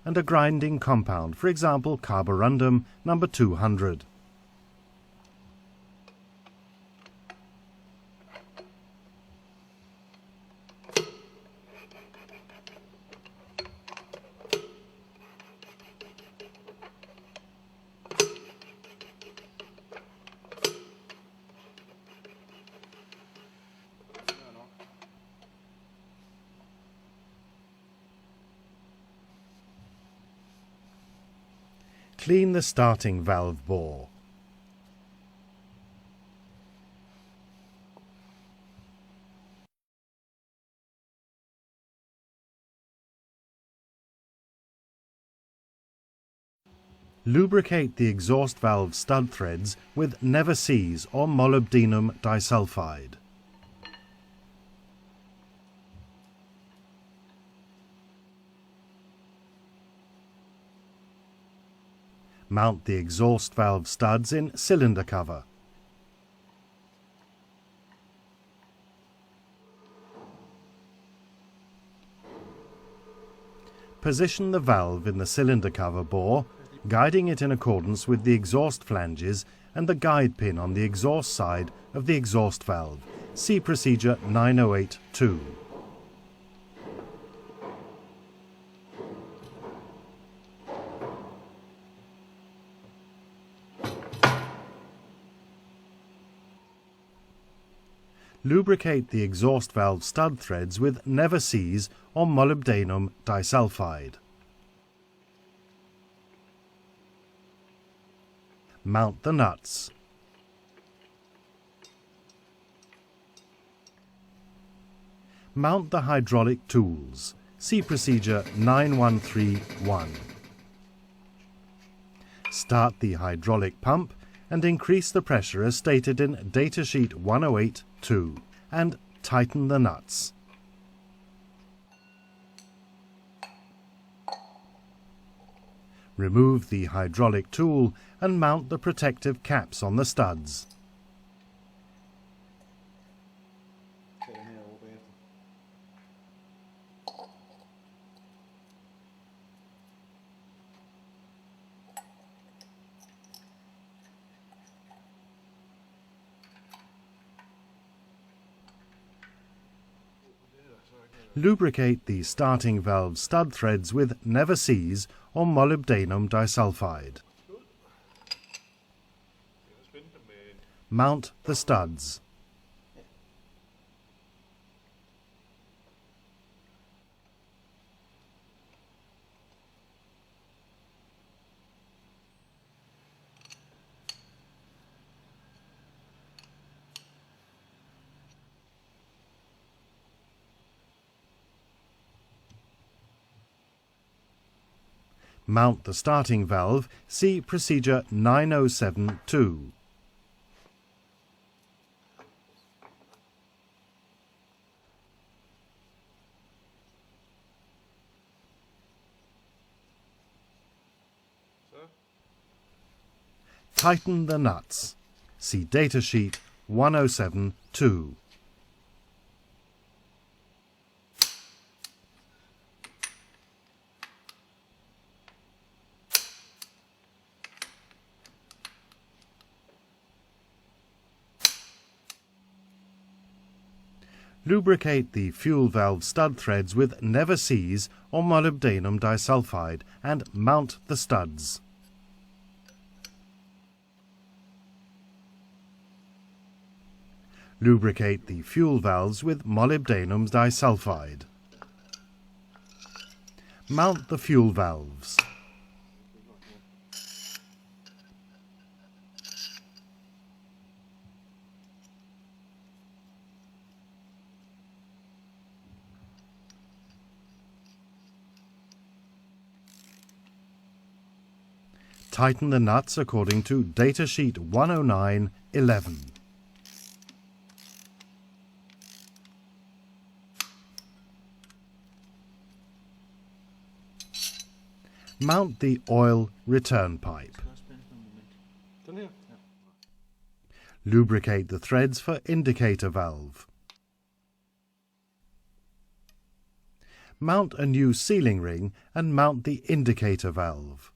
and a grinding compound, for example carborundum number 200. Clean the starting valve bore. Lubricate the exhaust valve stud threads with never seize or molybdenum disulfide. Mount the exhaust valve studs in cylinder cover. Position the valve in the cylinder cover bore, guiding it in accordance with the exhaust flanges and the guide pin on the exhaust side of the exhaust valve. See procedure 908-2. Lubricate the exhaust valve stud threads with never seize or molybdenum disulfide. Mount the nuts. Mount the hydraulic tools. See procedure 9131. Start the hydraulic pump and increase the pressure as stated in datasheet 108-2 and tighten the nuts. Remove the hydraulic tool and mount the protective caps on the studs. Lubricate the starting valve stud threads with never seize or molybdenum disulfide. Mount the studs. Mount the starting valve. See procedure 907-2. Tighten the nuts. See datasheet 107-2. Lubricate the fuel valve stud threads with never seize or molybdenum disulfide and mount the studs. Lubricate the fuel valves with molybdenum disulfide. Mount the fuel valves. Tighten the nuts according to datasheet 109-11. Mount the oil return pipe. Lubricate the threads for indicator valve. mount a new sealing ring and mount the indicator valve.